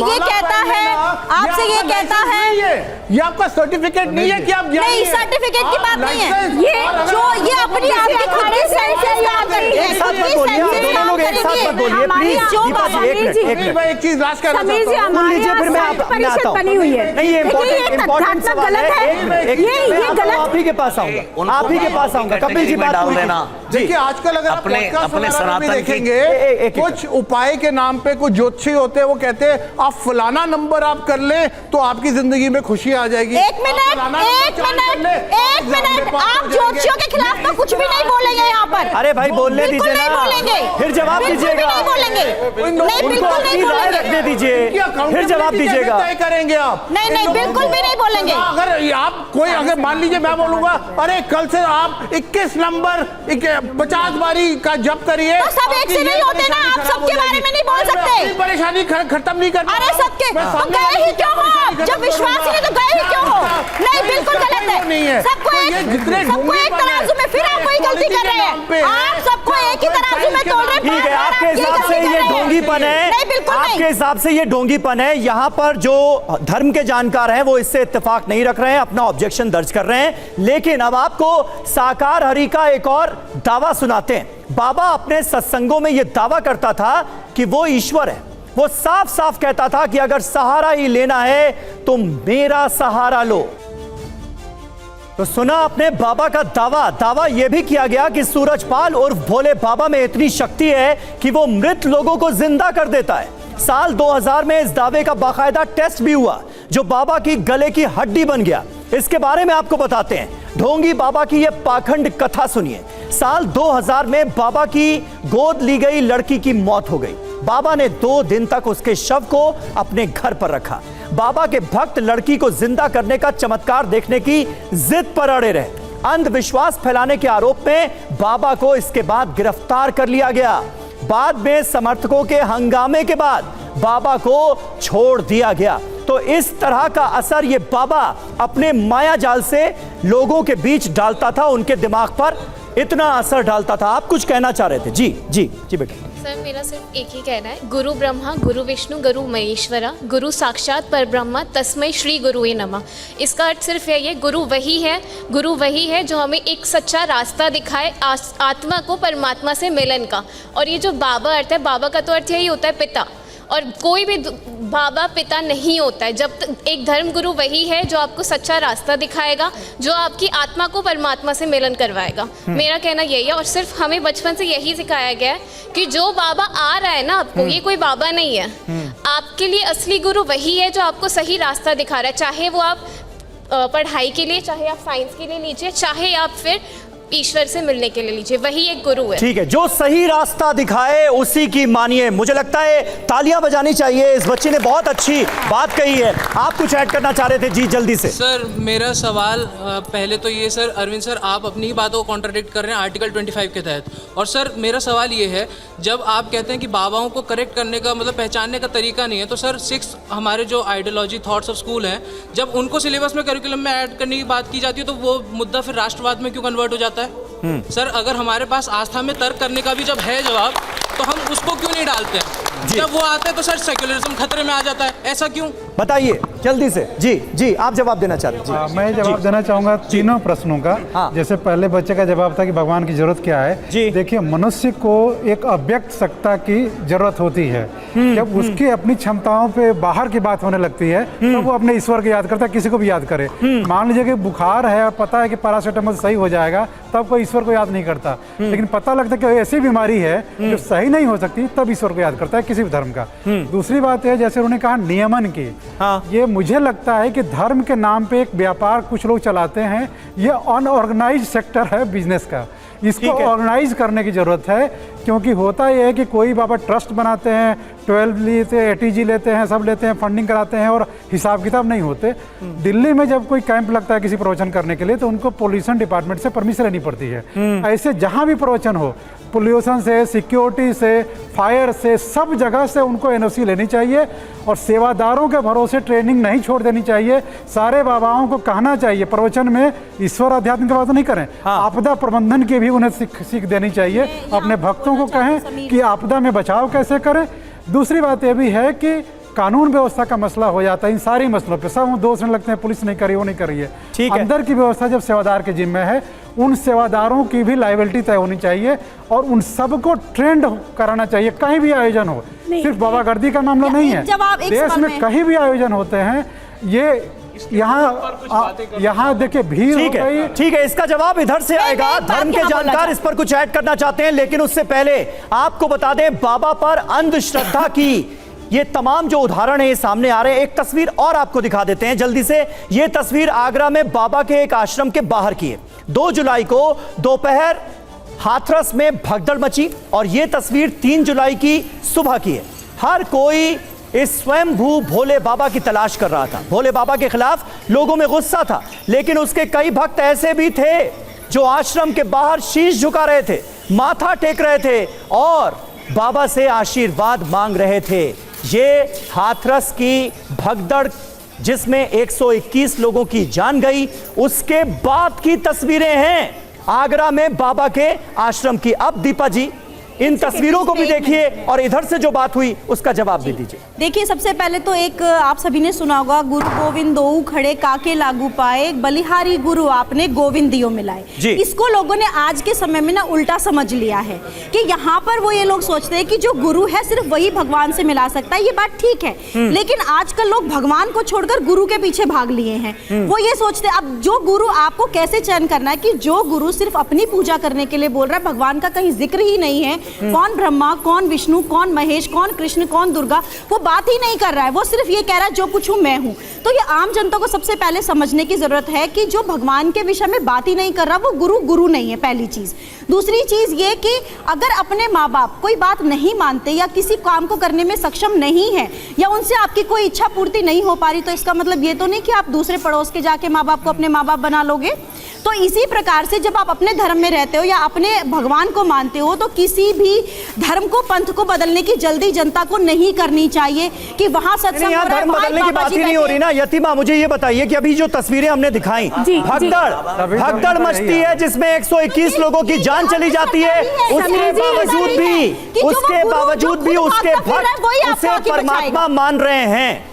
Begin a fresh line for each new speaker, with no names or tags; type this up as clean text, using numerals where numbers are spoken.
ये कहता है, आपसे ये कहता है,
ये आपका सर्टिफिकेट नहीं है कि आप
नहीं, सर्टिफिकेट की बात नहीं है, ये जो ये अपनी आपकी खुद की सेंस से काम करती है।
एक साथ मत बोलिए, दोनों लोग एक साथ मत बोलिए प्लीज। दीपा जी एक मिनट,
मैं एक चीज लास्ट कर रहा
समीर जी हमारे फिर मैं आता हूं।
बनी हुई है,
नहीं ये इम्पोर्टेंट सवाल है,
ये गलत।
आप ही के पास आऊंगा, आप ही के पास आऊंगा। कपिल जी बात
डाल देना।
देखिए आजकल अगर
अपने सनातन
देखेंगे कुछ उपाय के नाम पे कुछ ज्योतिषी होते हैं, वो कहते हैं आप फलाना नंबर आप कर ले तो आपकी जिंदगी में खुशी आ जाएगी।
एक मिनट, आप ज्योतिषियों के खिलाफ तो कुछ भी नहीं बोलेंगे यहाँ पर।
अरे भाई बोलने दीजिए ना, फिर जवाब दीजिएगा।
नहीं बोलेंगे,
उनको अपनी राय रखने दीजिए, फिर जवाब दीजिएगा।
तय करेंगे आप?
नहीं, बिल्कुल भी नहीं बोलेंगे।
अगर आप कोई अगर मान लीजिए मैं बोलूंगा अरे कल से आप 21 नंबर 50 बारी का जप करिए,
तो सब एक से नहीं होते ना, आप सबके बारे में नहीं बोल सकते।
परेशानी खत्म नहीं कर।
अरे सबके तो गए ही क्यों हो आप? जब विश्वास ही नहीं तो गए ही क्यों हो? नहीं, बिल्कुल गलत है। सबको एक तराजू में, फिर आप वही गलती कर रहे हैं। आप सबको एक ही तराजू में तोड़ रहे हैं।
ठीक है, आपके हिसाब से ये ढोंगीपन है।
नहीं, बिल्कुल नहीं।
आपके हिसाब से ये ढोंगीपन है। यहाँ पर जो धर्म के जानकार हैं वो इससे इत्तेफाक नहीं रख रहे हैं, अपना ऑब्जेक्शन दर्ज कर रहे हैं। लेकिन अब आपको साकार हरि का एक और दावा सुनाते हैं। बाबा अपने सत्संगों में यह दावा करता था कि वो ईश्वर है। वो साफ साफ कहता था कि अगर सहारा ही लेना है तो मेरा सहारा लो। तो सुना आपने बाबा का दावा यह भी किया गया कि सूरजपाल और भोले बाबा में इतनी शक्ति है कि वो मृत लोगों को जिंदा कर देता है। साल 2000 में इस दावे का बाकायदा टेस्ट भी हुआ जो बाबा की गले की हड्डी बन गया। इसके बारे में आपको बताते हैं। ढोंगी बाबा की यह पाखंड कथा सुनिए। साल 2000 में बाबा की गोद ली गई लड़की की मौत हो गई। बाबा ने 2 दिन तक उसके शव को अपने घर पर रखा। बाबा के भक्त लड़की को जिंदा करने का चमत्कार देखने की जिद पर अड़े रहे। अंधविश्वास फैलाने के आरोप में बाबा को इसके बाद गिरफ्तार कर लिया गया। बाद में समर्थकों के हंगामे के बाद बाबा को छोड़ दिया गया। तो इस तरह का असर ये बाबा अपने माया जाल से लोगों के बीच डालता था, उनके दिमाग पर इतना असर डालता था। आप कुछ कहना चाह रहे थे? जी बेटा।
सर मेरा सिर्फ एक ही कहना है, गुरु ब्रह्मा गुरु विष्णु गुरु महेश्वरा गुरु साक्षात परब्रह्मा तस्मै श्री गुरुवे नमः। इसका अर्थ सिर्फ यही है, गुरु वही है जो हमें एक सच्चा रास्ता दिखाए आत्मा को परमात्मा से मिलन का। और ये जो बाबा अर्थ है, बाबा का तो अर्थ यही होता है पिता, और कोई भी बाबा पिता नहीं होता है। जब तक एक धर्म गुरु वही है जो आपको सच्चा रास्ता दिखाएगा, जो आपकी आत्मा को परमात्मा से मिलन करवाएगा। मेरा कहना यही है। और सिर्फ हमें बचपन से यही सिखाया गया है कि जो बाबा आ रहा है ना आपको, ये कोई बाबा नहीं है। आपके लिए असली गुरु वही है जो आपको सही रास्ता दिखा रहा है। चाहे वो आप पढ़ाई के लिए, चाहे आप साइंस के लिए लीजिए, चाहे आप फिर ईश्वर से मिलने के लिए लीजिए, वही एक गुरु है।
ठीक है, जो सही रास्ता दिखाए उसी की मानिए। मुझे लगता है तालियां बजानी चाहिए, इस बच्चे ने बहुत अच्छी बात कही है। आप कुछ ऐड करना चाह रहे थे? जी जल्दी से।
सर मेरा सवाल पहले तो ये सर, अरविंद सर आप अपनी ही बातों को कॉन्ट्राडिक्ट कर रहे हैं आर्टिकल 25 के तहत। और सर मेरा सवाल ये है, जब आप कहते हैं कि बाबाओं को करेक्ट करने का मतलब पहचानने का तरीका नहीं है, तो सर 6 हमारे जो आइडियोलॉजी थॉट्स ऑफ स्कूल हैं, जब उनको सिलेबस में करिकुलम में ऐड करने की बात की जाती है तो वो मुद्दा फिर राष्ट्रवाद में क्यों कन्वर्ट हो जाता है? सर अगर हमारे पास आस्था में तर्क करने का भी जब है जवाब, तो हम उसको क्यों नहीं डालते हैं? जब वो आते हैं तो सर सेक्युलरिज्म खतरे में आ जाता है, ऐसा क्यों?
बताइए जल्दी से। जी आप जवाब देना चाहते हैं?
मैं जवाब देना चाहूंगा तीनों प्रश्नों का। जैसे पहले बच्चे का जवाब था कि भगवान की जरूरत क्या है। देखिए, मनुष्य को एक अव्यक्त सत्ता की जरूरत होती है। जब उसकी अपनी क्षमताओं पे बाहर की बात होने लगती है तो वो अपने ईश्वर को याद करता है, किसी को भी याद करे। मान लीजिए कि बुखार है और पता है कि पैरासीटामोल सही हो जाएगा, तब कोई ईश्वर को याद नहीं करता। लेकिन पता लगता है कि ऐसी बीमारी है जो सही नहीं हो सकती, तब ईश्वर को याद करता है किसी भी धर्म का। दूसरी बात है, जैसे उन्होंने कहा नियमन की, ये मुझे लगता है कि धर्म के नाम पे एक व्यापार कुछ लोग चलाते हैं। ये अनऑर्गेनाइज्ड सेक्टर है बिजनेस का, इसको ऑर्गेनाइज करने की जरूरत है। क्योंकि होता यह है कि कोई बाबा ट्रस्ट बनाते हैं, 12 लेते हैं, ATG लेते हैं, सब लेते हैं, फंडिंग कराते हैं और हिसाब किताब नहीं होते। दिल्ली में जब कोई कैंप लगता है किसी प्रवचन करने के लिए तो उनको पोल्यूशन डिपार्टमेंट से परमिशन लेनी पड़ती है। ऐसे जहाँ भी प्रवचन हो, पोल्यूशन से, सिक्योरिटी से, फायर से, सब जगह से उनको NOC लेनी चाहिए। और सेवादारों के भरोसे ट्रेनिंग नहीं छोड़ देनी चाहिए। सारे बाबाओं को कहना चाहिए प्रवचन में ईश्वर अध्यात्म की बात नहीं करें, आपदा प्रबंधन की भी उन्हें सीख देनी चाहिए। अपने भक्तों को कहें कि आपदा में बचाव कैसे करें। दूसरी बात यह भी है कि कानून व्यवस्था का मसला हो जाता है इन सारी मसलों पे, सब दोष लगते हैं पुलिस नहीं करी, वो नहीं करी है।
ठीक है।
अंदर की व्यवस्था जब सेवादार के जिम्मे है, उन सेवादारों की भी लायबिलिटी तय होनी चाहिए और उन सबको ट्रेंड कराना चाहिए। कहीं भी आयोजन हो, सिर्फ बाबागर्दी का मामला नहीं है, देश में कहीं भी आयोजन होते हैं, ये यहाँ देखिए भीड़ हो गई।
ठीक है, इसका जवाब इधर से आएगा। धर्म के जानकार इस पर कुछ ऐड करना चाहते हैं, लेकिन उससे पहले आपको बता दें बाबा पर अंधश्रद्धा की ये तमाम जो उदाहरण है ये सामने आ रहे हैं। एक तस्वीर और आपको दिखा देते हैं जल्दी से। ये तस्वीर आगरा में बाबा के एक आश्रम के बाहर की है। 2 जुलाई को दोपहर हाथरस में भगदड़ मची और ये तस्वीर 3 जुलाई की सुबह की है। हर कोई इस स्वयंभू भोले बाबा की तलाश कर रहा था। भोले बाबा के खिलाफ लोगों में गुस्सा था, लेकिन उसके कई भक्त ऐसे भी थे जो आश्रम के बाहर शीश झुका रहे थे, माथा टेक रहे थे और बाबा से आशीर्वाद मांग रहे थे। ये हाथरस की भगदड़ जिसमें 121 लोगों की जान गई, उसके बाद की तस्वीरें हैं आगरा में बाबा के आश्रम की। अब दीपा जी इन तस्वीरों को भी देखिए और इधर से जो बात हुई उसका जवाब भी दीजिए।
देखिए, सबसे पहले तो एक आप सभी ने सुना होगा, गुरु गोविंद दोऊ खड़े काके लागू पाए, बलिहारी गुरु आपने गोविंद दियो मिलाए। इसको लोगों ने आज के समय में ना उल्टा समझ लिया है कि यहाँ पर वो ये लोग सोचते हैं कि जो गुरु है सिर्फ वही भगवान से मिला सकता है। ये बात ठीक है, लेकिन आजकल लोग भगवान को छोड़कर गुरु के पीछे भाग लिए हैं। वो ये सोचते हैं अब जो गुरु आपको कैसे चयन करना है कि जो गुरु सिर्फ अपनी पूजा करने के लिए बोल रहा है, भगवान का कहीं जिक्र ही नहीं है, कौन ब्रह्मा, कौन विष्णु, कौन महेश, कौन कृष्ण, कौन दुर्गा, वो बात ही नहीं कर रहा है। वो सिर्फ ये कह रहा है जो कुछ हूं मैं हूं। तो ये आम जनता को सबसे पहले समझने की जरूरत है कि जो भगवान के विषय में बात ही नहीं कर रहा वो गुरु नहीं है, पहली चीज। दूसरी चीज ये कि अगर अपने माँ बाप कोई बात नहीं मानते या किसी काम को करने में सक्षम नहीं है या उनसे आपकी कोई इच्छा पूर्ति नहीं हो पा रही, तो इसका मतलब ये तो नहीं कि आप दूसरे पड़ोस के जाके माँ बाप को अपने माँ बाप बना लोगे। तो इसी प्रकार से जब आप अपने धर्म में रहते हो या अपने भगवान को मानते हो, तो किसी भी धर्म को, पंथ को बदलने की जल्दी जनता को नहीं करनी चाहिए कि वहां सत्संग हो रहा है,
धर्म बदलने की बात ही नहीं हो रही ना। यतीमा, मुझे ये बताइए कि अभी जो तस्वीरें हमने दिखाई, भगदड़ मचती है जिसमें 121 लोगों की जान चली जाती है, उसके बावजूद भी उसके भक्त उसे परमात्मा मान रहे हैं।